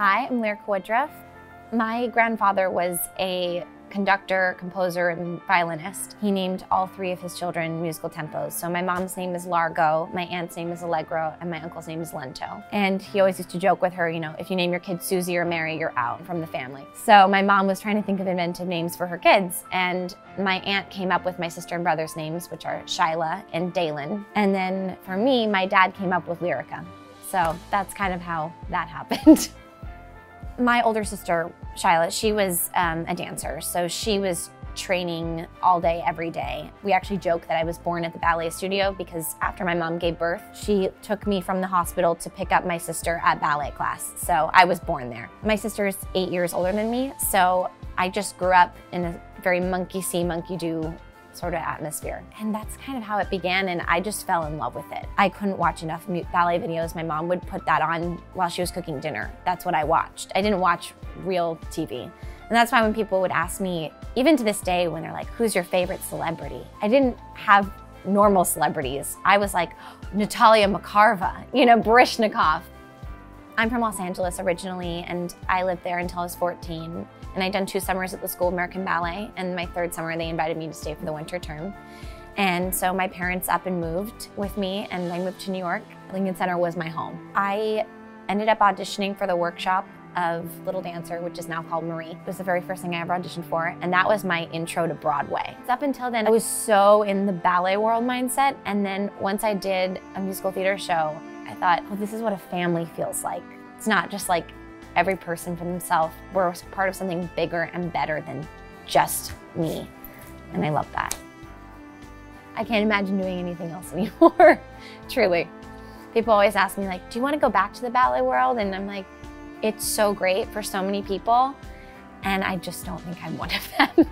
Hi, I'm Lyrica Woodruff. My grandfather was a conductor, composer, and violinist. He named all three of his children musical tempos. So my mom's name is Largo, my aunt's name is Allegro, and my uncle's name is Lento. And he always used to joke with her, you know, if you name your kid Susie or Mary, you're out from the family. So my mom was trying to think of inventive names for her kids, and my aunt came up with my sister and brother's names, which are Shyla and Dalen. And then for me, my dad came up with Lyrica. So that's kind of how that happened. My older sister, Shyla, she was a dancer, so she was training all day, every day. We actually joke that I was born at the ballet studio because after my mom gave birth, she took me from the hospital to pick up my sister at ballet class. So I was born there. My sister is 8 years older than me, so I just grew up in a very monkey see, monkey do sort of atmosphere. And that's kind of how it began, and I just fell in love with it. I couldn't watch enough ballet videos. My mom would put that on while she was cooking dinner. That's what I watched. I didn't watch real TV. And that's why when people would ask me, even to this day, when they're like, who's your favorite celebrity? I didn't have normal celebrities. I was like, Natalia Makarova, you know, Baryshnikov. I'm from Los Angeles originally, and I lived there until I was 14. And I'd done 2 summers at the School of American Ballet, and my 3rd summer they invited me to stay for the winter term. And so my parents up and moved with me, and I moved to New York. Lincoln Center was my home. I ended up auditioning for the workshop of Little Dancer, which is now called Marie. It was the very first thing I ever auditioned for, and that was my intro to Broadway. Up until then, I was so in the ballet world mindset, and then once I did a musical theater show, I thought, oh, this is what a family feels like. It's not just like every person for themselves. We're part of something bigger and better than just me. And I love that. I can't imagine doing anything else anymore, truly. People always ask me like, do you want to go back to the ballet world? And I'm like, it's so great for so many people. And I just don't think I'm one of them.